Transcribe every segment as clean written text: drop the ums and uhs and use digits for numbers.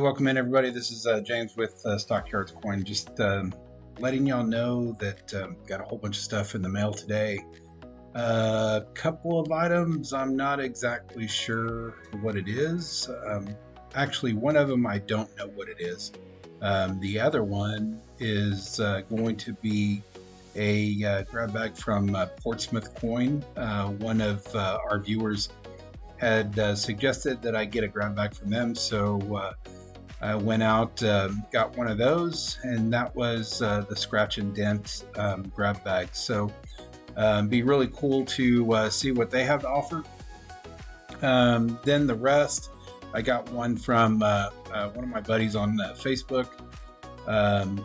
welcome in everybody. This is James with Stockyards Coin. Just letting y'all know that got a whole bunch of stuff in the mail today. A couple of items, I'm not exactly sure what it is. Actually, one of them I don't know what it is. The other one is going to be a grab bag from Portsmouth Coin. One of our viewers had suggested that I get a grab bag from them, so I went out, got one of those, and that was the scratch and dent grab bag. So be really cool to see what they have to offer. Then the rest, I got one from one of my buddies on Facebook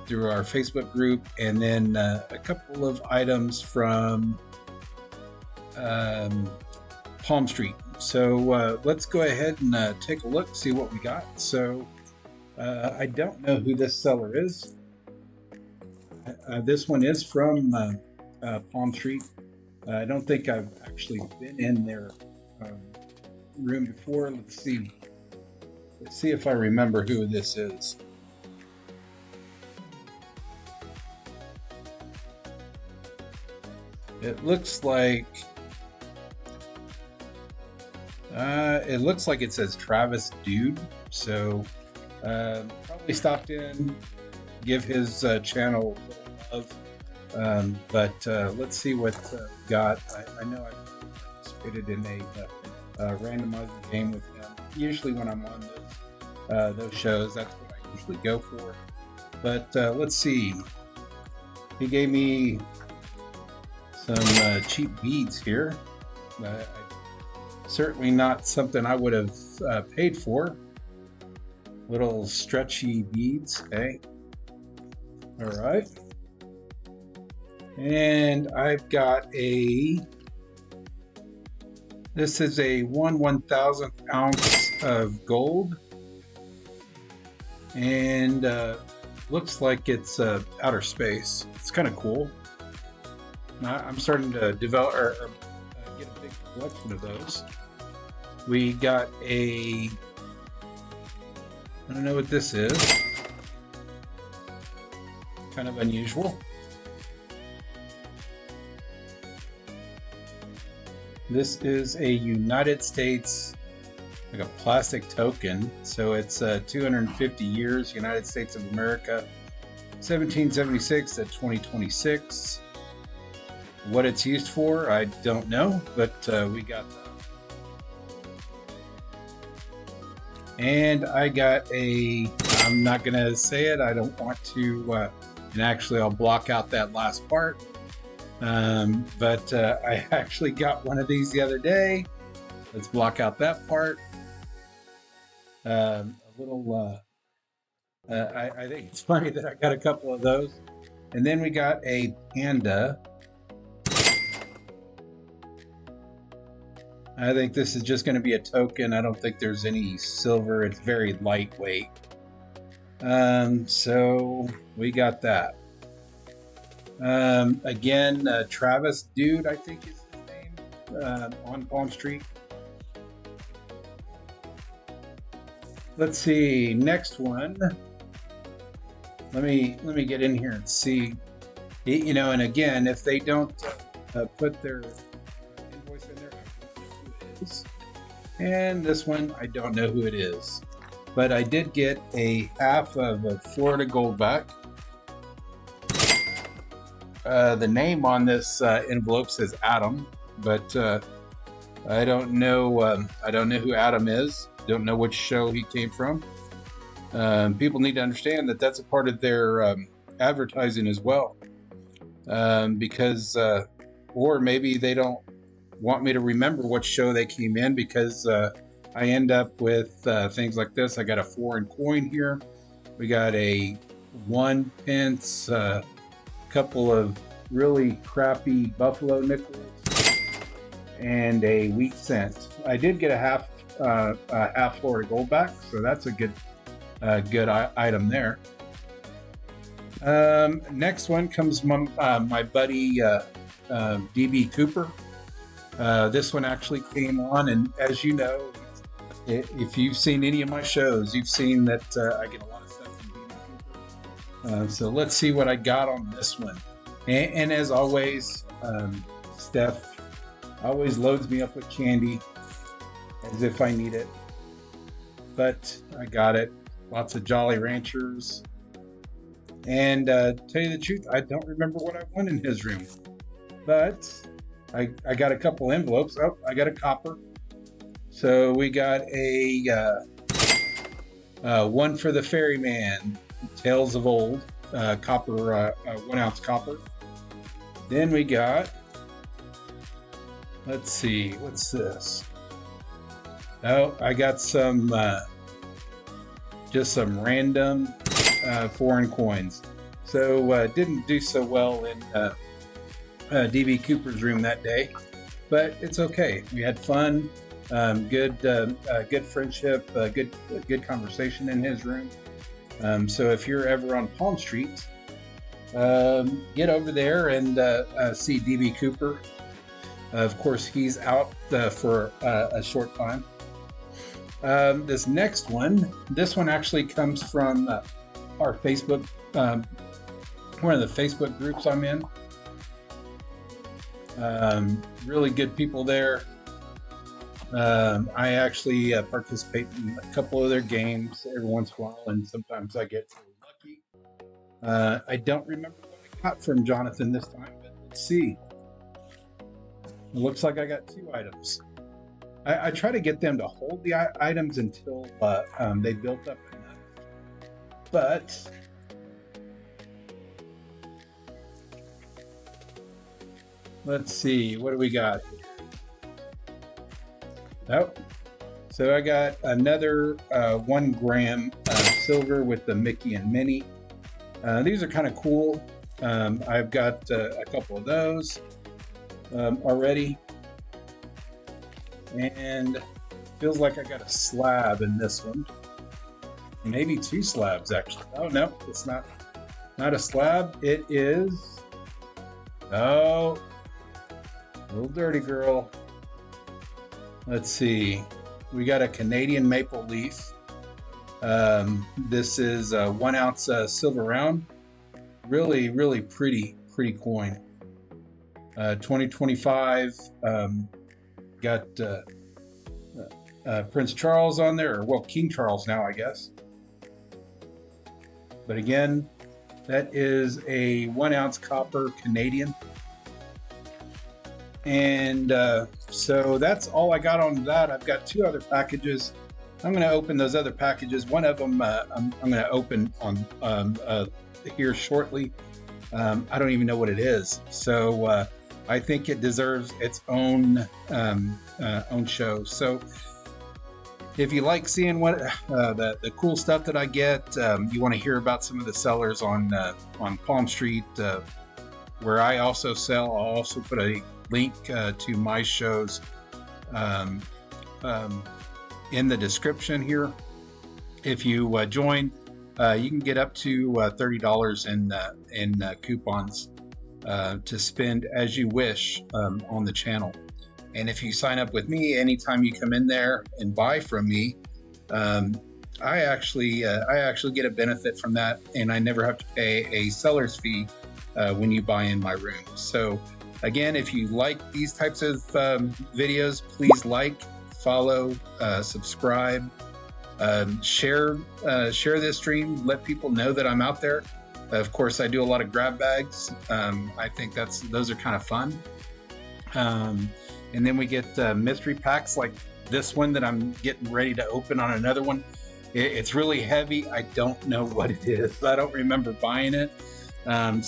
through our Facebook group, and then a couple of items from Palm Street. So let's go ahead and take a look, see what we got. So I don't know who this seller is. This one is from Palm Street. I don't think I've actually been in their room before. Let's see if I remember who this is. It looks like it says Travis Dude, so probably stopped in, give his channel a little love, but let's see what we got. I know I participated in a randomizer game with him. Usually when I'm on those shows, that's what I usually go for. But let's see. He gave me some cheap beads here. Certainly not something I would have paid for. Little stretchy beads, okay. All right. And I've got this is a 1/1000th ounce of gold. And looks like it's outer space. It's kind of cool. I'm starting to develop or get a big collection of those. We got I don't know what this is. Kind of unusual. This is a United States, like a plastic token. So it's 250 years, United States of America, 1776 to 2026. What it's used for, I don't know, but we got that. And I got I'm not going to say it, I don't want to, and actually I'll block out that last part. But I actually got one of these the other day. Let's block out that part. A little, I think it's funny that I got a couple of those. And then we got a panda. I think this is just going to be a token. I don't think there's any silver. It's very lightweight. So we got that. Again, Travis Dude, I think is his name, on Palm Street. Let's see, next one. Let me get in here and see. You know, and again, if they don't put their invoice in there, and this one, I don't know who it is, but I did get a half of a Florida Goldback. The name on this envelope says Adam, but I don't know. I don't know who Adam is. Don't know which show he came from. People need to understand that that's a part of their advertising as well, because or maybe they don't want me to remember what show they came in, because I end up with things like this. I got a foreign coin here. We got a 1 pence, couple of really crappy buffalo nickels, and a wheat cent. I did get a half Florida Goldback, so that's a good item there. Next one comes from my buddy DB Cooper. This one actually came on, and as you know, If you've seen any of my shows, you've seen that I get a lot of stuff from DB. So let's see what I got on this one. And as always, Steph always loads me up with candy as if I need it. But I got it. Lots of Jolly Ranchers. And tell you the truth, I don't remember what I won in his room. But I got a couple envelopes. Oh, I got a copper. So we got a one for the Ferryman, Tales of Old, copper, 1 ounce copper. Then we got, let's see, what's this? Oh, I got some, just some random foreign coins. So didn't do so well in DB Cooper's room that day, but it's okay. We had fun, good friendship, good conversation in his room. So if you're ever on Palm Street, get over there and see DB Cooper. Of course, he's out for a short time. This next one, this one actually comes from our Facebook, one of the Facebook groups I'm in. Really good people there. I actually participate in a couple of their games every once in a while, and sometimes I get lucky. I don't remember what I got from Jonathan this time, but let's see. It looks like I got 2 items. I try to get them to hold the items until they built up enough. But let's see, what do we got here? Oh, so I got another 1 gram silver with the Mickey and Minnie. These are kind of cool. I've got a couple of those already. And feels like I got a slab in this one. Maybe 2 slabs actually. Oh no, it's not a slab. It is, oh, little dirty girl. Let's see. We got a Canadian maple leaf. This is a 1 ounce silver round. Really, really pretty coin. 2025. Got Prince Charles on there, or well, King Charles now, I guess. But again, that is a 1 ounce copper Canadian. And so that's all I got on that. I've got 2 other packages. I'm going to open those other packages. One of them I'm going to open on here shortly. I don't even know what it is. So I think it deserves its own show. So if you like seeing what the cool stuff that I get, you want to hear about some of the sellers on Palm Street, where I also sell. I'll also put a link to my shows in the description here. If you join, you can get up to $30 in coupons to spend as you wish on the channel. And if you sign up with me, anytime you come in there and buy from me, I actually get a benefit from that, and I never have to pay a seller's fee when you buy in my room. So again, if you like these types of videos, please like, follow, subscribe, share this stream. Let people know that I'm out there. Of course, I do a lot of grab bags. I think those are kind of fun. And then we get mystery packs like this one that I'm getting ready to open on another one. It's really heavy. I don't know what it is. I don't remember buying it. Or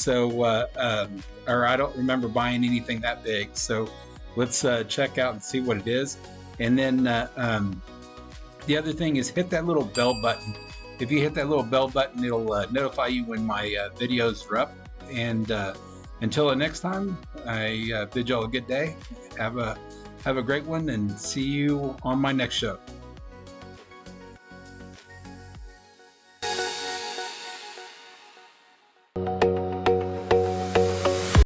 I don't remember buying anything that big. So let's check out and see what it is. And then the other thing is hit that little bell button. If you hit that little bell button, it'll notify you when my videos are up. And until the next time, I bid y'all a good day. Have a great one, and see you on my next show.